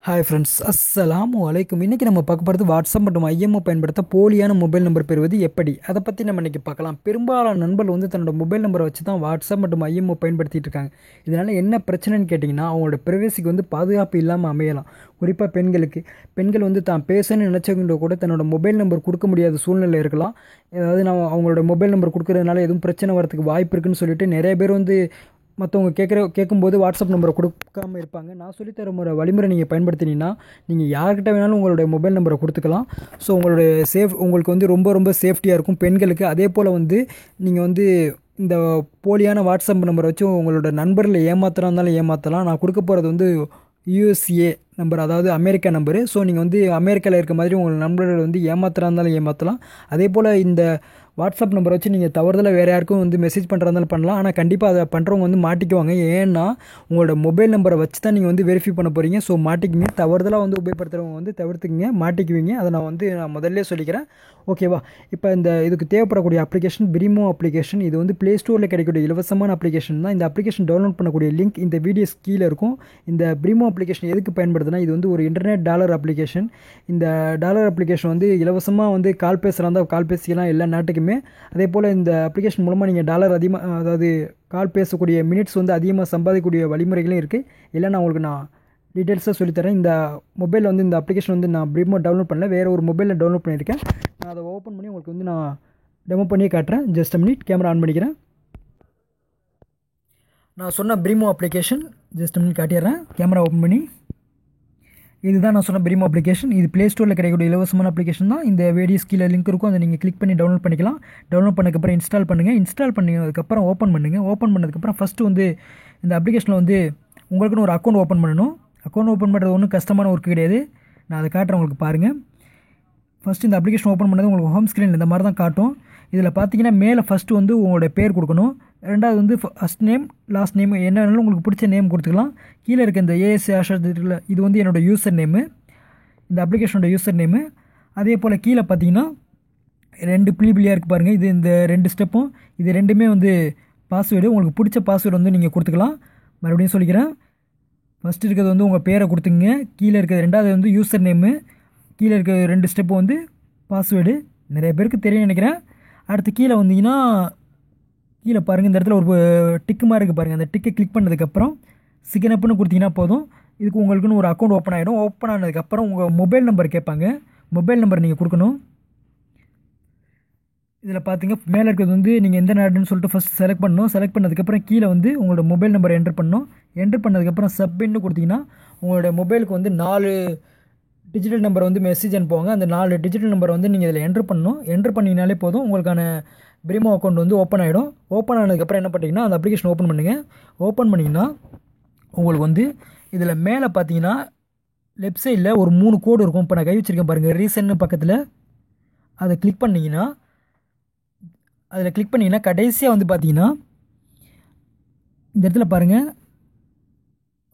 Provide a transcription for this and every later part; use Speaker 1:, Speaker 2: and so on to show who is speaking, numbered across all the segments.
Speaker 1: Hi friends, அஸ்ஸலாமு அலைக்கும். இன்றைக்கி நம்ம பார்க்க போகிறது வாட்ஸ்அப் மற்றும் ஐஎம்ஓ பயன்படுத்த போலியான மொபைல் நம்பர் பெறுவது எப்படி, அதை பற்றி நம்ம இன்றைக்கி பார்க்கலாம். பெரும்பாலான நண்பர்கள் தன்னோட மொபைல் நம்பரை வச்சு தான் வாட்ஸ்அப் மற்றும் ஐஎம்ஓ பயன்படுத்திகிட்டு இருக்காங்க. இதனால் என்ன பிரச்சனைன்னு கேட்டிங்கன்னா, அவங்களோட ப்ரைவசிக்கு பாதுகாப்பு இல்லாமல் அமையலாம். குறிப்பாக பெண்கள் தான் பேசணும்னு நினச்சவங்க கூட தன்னோட மொபைல் நம்பர் கொடுக்க முடியாத சூழ்நிலை இருக்கலாம். அதாவது நான் அவங்களோட மொபைல் நம்பர் கொடுக்குறதுனால எதுவும் பிரச்சனை வரதுக்கு வாய்ப்பு இருக்குன்னு சொல்லிட்டு நிறைய பேர் மற்றவங்க கேட்கும்போது வாட்ஸ்அப் நம்பரை கொடுக்காமல் இருப்பாங்க. நான் சொல்லித்தர வழிமுறை நீங்கள் பயன்படுத்தினீங்கன்னா நீங்கள் யார்கிட்ட வேணாலும் உங்களுடைய மொபைல் நம்பரை கொடுத்துக்கலாம். ஸோ உங்களுடைய உங்களுக்கு ரொம்ப ரொம்ப சேஃப்டியாக இருக்கும் பெண்களுக்கு. அதே போல் நீங்கள் இந்த போலியான வாட்ஸ்அப் நம்பரை வச்சு உங்களோட நண்பர்களை ஏமாத்துறாஇருந்தாலும் ஏமாற்றலாம். நான் கொடுக்க போகிறது யூஎஸ்ஏ நம்பர், அதாவது அமெரிக்கா நம்பரு. ஸோ நீங்கள் அமெரிக்காவில் இருக்க மாதிரி உங்கள் நண்பர்கள் ஏமாத்துறாஇருந்தாலும் ஏமாற்றலாம். அதே போல் இந்த வாட்ஸ்அப் நம்பரை வச்சு நீங்கள் தவறுதலாக வேறு யாருக்கும் மெசேஜ் பண்ணுறதாலும் பண்ணலாம். ஆனால் கண்டிப்பாக அதை பண்ணுறவங்க மாட்டிக்குவாங்க. ஏன்னா உங்களோட மொபைல் நம்பரை வச்சு தான் நீங்கள் வெரிஃபை பண்ண போகிறீங்க. ஸோ மாட்டிக்குங்க. தவறுதலாக உபயோகப்படுத்துகிறவங்க தவிர்த்துக்குங்க, மாட்டிக்குவீங்க. அதை நான் முதல்ல சொல்லிக்கிறேன், ஓகேவா? இப்போ இதுக்கு தேவைப்படக்கூடிய அப்ளிகேஷன் பிரிமோ அப்ளிகேஷன். இது ப்ளே ஸ்டோரில் கிடைக்கக்கூடிய இலவசமான அப்ளிகேஷன் தான். இந்த அப்ளிகேஷன் டவுன்லோட் பண்ணக்கூடிய லிங்க் இந்த வீடியோஸ் கீழே இருக்கும். இந்த பிரிமோ அப்ளிகேஷன் எதுக்கு பயன்படுதுன்னா, இது ஒரு இன்டர்நெட் டாலர் அப்ளிகேஷன். இந்த டாலர் அப்ளிகேஷன் இலவசமாக கால் பேசுகிறாந்தா கால் பேசிக்கலாம் எல்லா நாட்டுக்குமே. அதே போல் இந்த அப்ளிகேஷன் மூலமாக நீங்கள் டாலர் அதிகமாக, அதாவது கால் பேசக்கூடிய மினிட்ஸ் அதிகமாக சம்பாதிக்கக்கூடிய வழிமுறைகளும் இருக்குது. இல்லை நான் உங்களுக்கு டீட்டெயில்ஸாக சொல்லித்தரேன். இந்த மொபைலில் இந்த அப்ளிகேஷன் நான் பிரிமோ டவுன்லோட் பண்ணல, வேறு ஒரு மொபைலில் டவுன்லோட் பண்ணியிருக்கேன். நான் அதை ஓப்பன் பண்ணி உங்களுக்கு நான் டெமோ பண்ணி காட்டுறேன். ஜஸ்ட் மினிட், கேமரா ஆன் பண்ணிக்கிறேன். நான் சொன்ன பிரிமோ அப்ளிகேஷன் ஜஸ்ட் மினிட் காட்டிடுறேன். கேமரா ஓப்பன் பண்ணி, இதுதான் நான் சொன்ன பிரிமோ அப்ளிகேஷன். இது ப்ளே ஸ்டோரில் கிடைக்கக்கூடிய இலவசமான அப்ளிகேஷன் தான். இந்த வீடியோஸ் கீழே லிங்க் இருக்கும், அதை நீங்கள் கிளிக் பண்ணி டவுன்லோட் பண்ணிக்கலாம். டவுன்லோட் பண்ணதுக்கப்புறம் இன்ஸ்டால் பண்ணுங்கள். இன்ஸ்டால் பண்ணதுக்கப்புறம் ஓப்பன் பண்ணுங்கள். ஓப்பன் பண்ணதுக்கப்புறம் ஃபஸ்ட்டு இந்த அப்ளிகேஷனில் உங்களுக்குன்னு ஒரு அக்கௌண்ட் ஓப்பன் பண்ணணும். அக்கௌண்ட் ஓப்பன் பண்ணுறது ஒன்றும் கஷ்டமான ஒர்க்கு கிடையாது. நான் அதை காட்டுறேன் உங்களுக்கு பாருங்கள். ஃபஸ்ட்டு இந்த அப்ளிகேஷன் ஓப்பன் பண்ணது உங்களுக்கு ஹோம் ஸ்க்ரீனில் இந்த மாதிரி தான் காட்டும். இதில் பார்த்தீங்கன்னா மேலே ஃபஸ்ட்டு உங்களோட பேர் கொடுக்கணும். ரெண்டாவது ஃபஸ்ட் நேம், லாஸ்ட் நேம், என்ன வேணாலும் உங்களுக்கு பிடிச்ச நேம் கொடுத்துக்கலாம். கீழே இருக்க இந்த ஏஎஸ் ஆஷர் இருக்குல்ல, இது என்னோடய யூசர் நேமு, இந்த அப்ளிகேஷனோட யூசர் நேமு. அதே போல் கீழே பார்த்தீங்கன்னா 2 புள்ளியாக இருக்குது பாருங்கள். இந்த 2 ஸ்டெப்பும், இது ரெண்டுமே பாஸ்வேர்டு. உங்களுக்கு பிடிச்ச பாஸ்வேர்டு நீங்கள் கொடுத்துக்கலாம். மறுபடியும் சொல்லிக்கிறேன். ஃபஸ்ட்டு இருக்கிறது உங்கள் பேரை கொடுத்துங்க. கீழே இருக்கிறது ரெண்டாவது யூசர் நேமு. கீழே இருக்க 2 ஸ்டெப்பு பாஸ்வேர்டு. நிறைய பேருக்கு தெரியும் நினைக்கிறேன். அடுத்து கீழே வந்தீங்கன்னா கீழே பாருங்கள், இந்த இடத்துல ஒரு டிக்கு மாதிரி இருக்குது பாருங்கள். அந்த டிக்கை கிளிக் பண்ணதுக்கப்புறம் சிக்னப்னு கொடுத்தீங்கன்னா போதும். இதுக்கு உங்களுக்குன்னு ஒரு அக்கௌண்ட் ஓப்பன் ஆகிடும். ஓப்பன் ஆனதுக்கப்புறம் உங்கள் மொபைல் நம்பர் கேட்பாங்க. மொபைல் நம்பர் நீங்கள் கொடுக்கணும். இதில் பார்த்தீங்க மேலே இருக்கிறது நீங்கள் எந்த நாடுன்னு சொல்லிட்டு ஃபஸ்ட் செலக்ட் பண்ணணும். செலக்ட் பண்ணதுக்கப்புறம் கீழே உங்களோட மொபைல் நம்பர் என்ட்ரு பண்ணணும். என்ட்ரு பண்ணதுக்கப்புறம் சப்மிட்னு கொடுத்தீங்கன்னா உங்களோட மொபைலுக்கு 4 டிஜிட்டல் நம்பர் மெசேஜ் அனுப்புவாங்க. அந்த 4 டிஜிட்டல் நம்பர் நீங்கள் இதில் என்ட்ரு பண்ணணும். என்ட்ரு பண்ணிங்கனாலே போதும், உங்களுக்கான பிரிமோ அக்கௌண்ட் ஓப்பன் ஆகிடும். ஓப்பன் ஆனதுக்கப்புறம் என்ன பண்ணிங்கன்னா, அந்த அப்ளிகேஷன் ஓப்பன் பண்ணுங்கள். ஓப்பன் பண்ணிங்கன்னா உங்களுக்கு இதில் மேலே பார்த்தீங்கன்னா லெஃப்ட் சைடில் ஒரு 3 கோடு இருக்கும். இப்போ நான் கை வச்சுருக்கேன் பாருங்கள், ரீசன்னு பக்கத்தில். அதை கிளிக் பண்ணிங்கன்னா, கடைசியாக பார்த்தீங்கன்னா இந்த இடத்துல பாருங்கள்,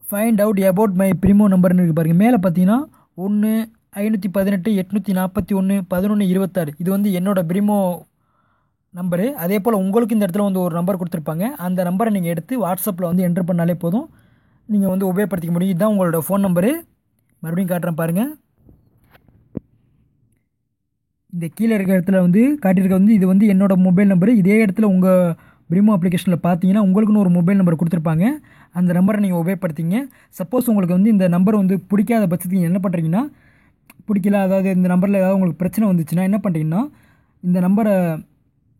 Speaker 1: ஃபைண்ட் அவுட் அபவுட் மை பிரிமோ நம்பர்னு இருக்குது பாருங்கள். மேலே பார்த்தீங்கன்னா 1 518 841 11 26. இது என்னோடய பிரிமோ நம்பரு. அதே போல் உங்களுக்கு இந்த இடத்துல ஒரு நம்பர் கொடுத்துருப்பாங்க. அந்த நம்பரை நீங்கள் எடுத்து வாட்ஸ்அப்பில் என்ட்ரு பண்ணாலே போதும், நீங்கள் உபயோகப்படுத்திக்க முடியும். இதுதான் உங்களோட ஃபோன் நம்பரு. மறுபடியும் காட்டுறேன் பாருங்கள். இந்த கீழே இருக்கிற இடத்துல காட்டியிருக்க இது என்னோட மொபைல் நம்பரு. இதே இடத்துல உங்கள் பிரிமோ அப்ளிகேஷனில் பார்த்தீங்கன்னா உங்களுக்குன்னு ஒரு மொபைல் நம்பர் கொடுத்துருப்பாங்க. அந்த நம்பரை நீங்கள் உபயோகப்படுத்திங்க. சப்போஸ் உங்களுக்கு இந்த நம்பர் பிடிக்காத பட்சத்துக்கு என்ன பண்ணுறீங்கன்னா, பிடிக்கல, அதாவது இந்த நம்பரில் ஏதாவது உங்களுக்கு பிரச்சனை வந்துச்சுன்னா என்ன பண்ணுறீங்கன்னா, இந்த நம்பரை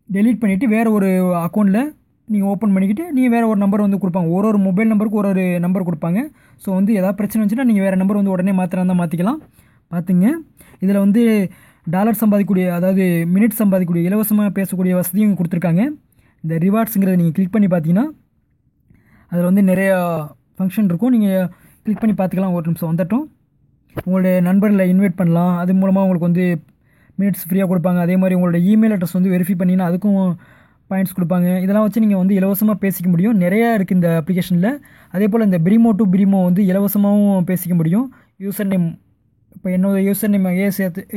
Speaker 1: டெலீட் பண்ணிவிட்டு வேறு ஒரு அக்கௌண்ட்டில் நீங்கள் ஓப்பன் பண்ணிக்கிட்டு நீங்கள் வேறு ஒரு நம்பர் கொடுப்பாங்க. ஒரு மொபைல் நம்பருக்கு ஒரு நம்பர் கொடுப்பாங்க. ஸோ ஏதாவது பிரச்சனை வந்துச்சுன்னா நீங்கள் வேறு நம்பர் உடனே மாற்றினா மாற்றிக்கலாம். பார்த்துங்க. இதில் டாலர் சம்பாதிக்கக்கூடிய, அதாவது மினிட் சம்பாதிக்கக்கூடிய, இலவசமாக பேசக்கூடிய வசதியும் கொடுத்துருக்காங்க. இந்த ரிவார்ட்ஸுங்கிறத நீங்கள் கிளிக் பண்ணி பார்த்தீங்கன்னா அதில் நிறையா ஃபங்க்ஷன் இருக்கும். நீங்கள் கிளிக் பண்ணி பார்த்துக்கலாம். ஒரு நிமிஷம் வந்துட்டோம். உங்களுடைய நண்பர்களை இன்வைட் பண்ணலாம். அது மூலமாக உங்களுக்கு மினிட்ஸ் ஃப்ரீயாக கொடுப்பாங்க. அதே மாதிரி உங்களோட இமெயில் அட்ரஸ் வெரிஃபை பண்ணிங்கன்னா அதுக்கும் பாயிண்ட்ஸ் கொடுப்பாங்க. இதெல்லாம் வச்சு நீங்கள் இலவசமாக பேசிக்க முடியும். நிறையா இருக்குது இந்த அப்ளிகேஷனில். அதே போல் இந்த பிரிமோ டு பிரிமோ இலவசமாகவும் பேசிக்க முடியும். யூசர் நேம், இப்போ என்னோட யூசர் நேம்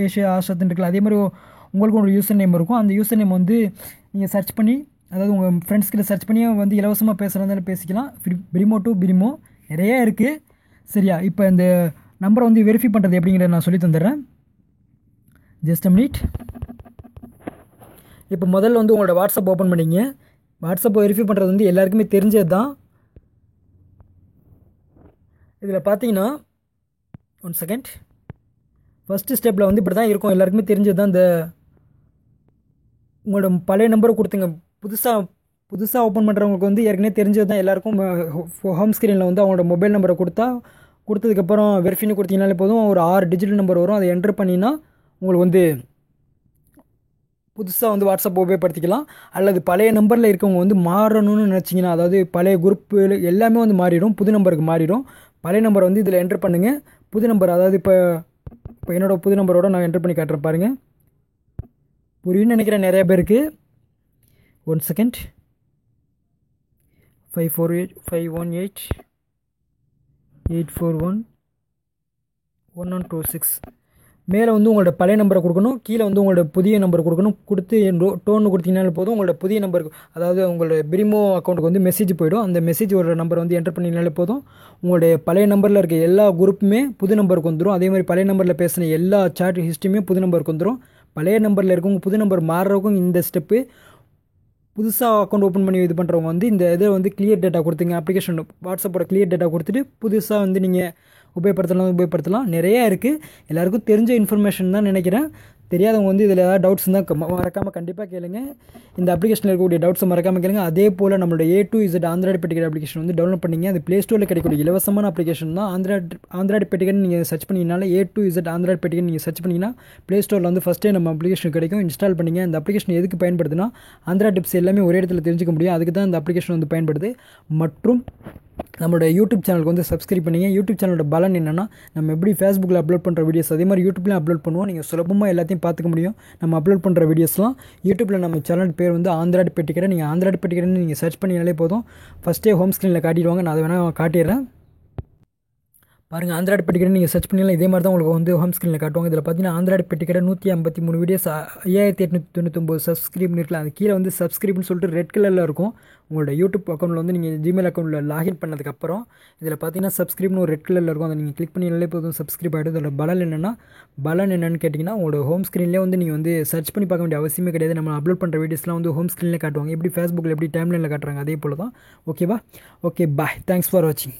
Speaker 1: ஏஷியா ஆஷத்துன்னு இருக்குல்ல, அதே மாதிரி உங்களுக்கும் ஒரு யூசர் நேம் இருக்கும். அந்த யூசர் நேம் நீங்கள் சர்ச் பண்ணி, அதாவது உங்கள் ஃப்ரெண்ட்ஸ் கிட்ட சர்ச் பண்ணி இலவசமாக பேசுகிறதால பேசிக்கலாம். பிரிமோ டு பிரிமோ நிறையா இருக்குது. சரியா? இப்போ இந்த நம்பரை வந்து வெரிஃபை பண்ணுறது எப்படிங்கிறத நான் சொல்லி தந்துடுறேன். Just minute. இப்போ முதல்ல வந்து உங்களோட வாட்ஸ்அப் ஓப்பன் பண்ணிங்க. வாட்ஸ்அப்பை வெரிஃபை பண்ணுறது வந்து எல்லாருக்குமே தெரிஞ்சது தான். இதில் பார்த்தீங்கன்னா ஒன் செகண்ட், ஃபஸ்ட்டு ஸ்டெப்பில் வந்து இப்படி தான் இருக்கும். எல்லாருக்குமே தெரிஞ்சது தான். இந்த உங்களோட பழைய நம்பரை கொடுத்துங்க. புதுசாக ஓப்பன் பண்ணுறவங்களுக்கு வந்து ஏற்கனவே தெரிஞ்சது தான் எல்லாருக்கும். ஹோம் ஸ்க்ரீனில் வந்து அவங்களோட மொபைல் நம்பரை கொடுத்ததுக்கப்புறம் வெரிஃபைன்னு கொடுத்தீங்கனாலே போதும். ஒரு 6 டிஜிட்டல் நம்பர் வரும். அதை என்ட்ரு பண்ணினா உங்களுக்கு வந்து புதுசாக வந்து வாட்ஸ்அப் உபயோகப்படுத்திக்கலாம். அல்லது பழைய நம்பரில் இருக்கவங்க வந்து மாறணும்னு நினச்சிங்கன்னா, அதாவது பழைய குரூப்பு எல்லாமே வந்து மாறிடும், புது நம்பருக்கு மாறிடும். பழைய நம்பரை வந்து இதில் என்ட்ரு பண்ணுங்கள். புது நம்பர், அதாவது இப்போ என்னோடய புது நம்பரோட நான் என்ட்ரு பண்ணி காட்டுறேன் பாருங்கள். புரியுன்னு நினைக்கிறேன் நிறைய பேருக்கு. One second. 54841 மேலே வந்து உங்களோட பழைய நம்பரை கொடுக்கணும். கீழே வந்து உங்களோட புதிய நம்பர் கொடுக்கணும். கொடுத்து டோன்னு கொடுத்தீங்கனாலே போதும். உங்களோட புதிய நம்பருக்கு, அதாவது உங்களோட பிரிமோ அக்கௌண்ட்டுக்கு வந்து மெசேஜ் போயிடும். அந்த மெசேஜ் ஒரு நம்பரை வந்து என்டர் பண்ணிங்கனாலே போதும். உங்களுடைய பழைய நம்பரில் இருக்க எல்லா குரூப்புமே புது நம்பருக்கு வந்துடும். அதே மாதிரி பழைய நம்பரில் பேசின எல்லா சாட் ஹிஸ்ட்ரியுமே புது நம்பருக்கு வந்துடும். பழைய நம்பரில் இருக்கவங்க புது நம்பர் மாறுறவங்க இந்த ஸ்டெப்பு. புதுசாக அக்கௌண்ட் ஓப்பன் பண்ணி இது பண்ணுறவங்க வந்து இந்த இதை வந்து கிளியர் டேட்டா கொடுத்துங்க. அப்ளிகேஷன் வாட்ஸ்அப்போட கிளியர் டேட்டா கொடுத்துட்டு புதுசாக வந்து நீங்கள் உபயோகப்படுத்தலாம். நிறையா இருக்குது. எல்லாருக்கும் தெரிஞ்ச இன்ஃபர்மேஷன் தான் நினைக்கிறேன். தெரியாதவங்க வந்து இதில் ஏதாவது டவுட்ஸ் இருந்தால் மறக்காமல் கண்டிப்பாக கேளுங்க. இந்த அப்ளிகேஷனில் இருக்கக்கூடிய டவுட்ஸை மறக்காமல் கேளுங்க. அதே போல் நம்மளோட A to Z ஆண்ட்ராய்டு பெட்டிகேட் அப்ளிகேஷன் வந்து டவுன்லோட் பண்ணிங்க. அது ப்ளே ஸ்டோரில் கிடைக்கக்கூடிய இலவசமான அப்ளிகேஷன் தான். ஆண்ட்ராய்டு பெட்டிகேட் நீங்கள் சர்ச் பண்ணிங்கனால A to Z ஆண்ட்ராய்டு பெட்டிகேட் நீங்கள் சர்ச் பண்ணிங்கன்னா ப்ளே ஸ்டோரில் வந்து ஃபஸ்ட்டே நம்ம அப்ளிகேஷன் கிடைக்கும். இன்ஸ்டால் பண்ணிங்க. இந்த அப்ளிகேஷன் எதுக்கு பயன்படுதுன்னா, ஆண்ட்ராய்டு டிப்ஸ் எல்லாமே ஒரே இடத்துல தெரிஞ்சுக்க முடியும். அதுக்கு தான் இந்த அப்ளிகேஷன் வந்து பயன்படுது. மற்றும் நம்மளோட யூடியூப் சேனலுக்கு வந்து சப்ஸ்கிரைப் பண்ணிங்க. யூடியூப் சேனலோட பலன் என்னென்னா, நம்ம எப்படி ஃபேஸ்புக்கில் அப்லோட் பண்ணுற வீடியோஸ் அதே மாதிரி யூடியூப்லேயும் அப்லோட் பண்ணுவோம். நீங்கள் சுலபமாக எல்லாத்தையும் பார்த்துக்க முடியும். நம்ம அப்லோட் பண்ணுற வீடியோஸ்லாம் யூடியூப்பில் நம்ம சேனல் பேர் வந்து ஆண்ட்ராய்டு பெட்டிகேட். நீங்கள் ஆண்ட்ராய்டு பெட்டிகேட்னு நீங்கள் சர்ச் பண்ணினாலே போதும். ஃபஸ்ட்டே ஹோம் ஸ்க்ரீனில் காட்டிடுவாங்க. நான் அதை வேணால் காட்டிடுறேன் பாருங்கள். ஆண்ட்ராய்டு பெட்டிகேட் நீங்கள் சர்ச் பண்ணிக்கலாம். இதே மாதிரி தான் உங்களுக்கு வந்து ஹோம் ஸ்க்ரீனில் காட்டுவாங்க. இதில் பார்த்தீங்கன்னா ஆண்ட்ராய்டு பெட்டிகேட் 153 வீடியோஸ் 5899 சப்ஸ்கிரைப் இருக்கலாம். அது கீழே வந்து சப்ஸ்கிரைப்னு சொல்லிட்டு ரெட் கலரில் இருக்கும். உங்களோட யூடியூப் அக்கௌண்ட்டில் வந்து நீங்கள் ஜிமெயில் அக்கௌண்ட்டில் லாகின் பண்ணதுக்கப்புறம் இதில் பார்த்தீங்கன்னா சப்ஸ்கிரைப்னு ஒரு ரெட் கலரில் இருக்கும். அதை நீங்கள் கிளிக் பண்ணினாலே போதும், சப்ஸ்கிரைப் ஆகிடும். இதோட பலன் என்னென்னு கேட்டிங்கன்னா, உங்களோட ஹோம் ஸ்க்ரீன்லேயே வந்து நீங்கள் வந்து சர்ச் பண்ணி பார்க்க வேண்டிய அவசியமே கிடையாது. நம்ம அப்லோட் பண்ணுற வீடியோஸ்லாம் வந்து ஹோம் ஸ்க்ரீன்லேயே காட்டுவாங்க. எப்படி ஃபேஸ்புக்கில் எப்படி டைம்லைனில் காட்டுறாங்க அதே போல் தான். ஓகேவா? Okay, bye. தேங்க்ஸ் ஃபார் வாட்சிங்.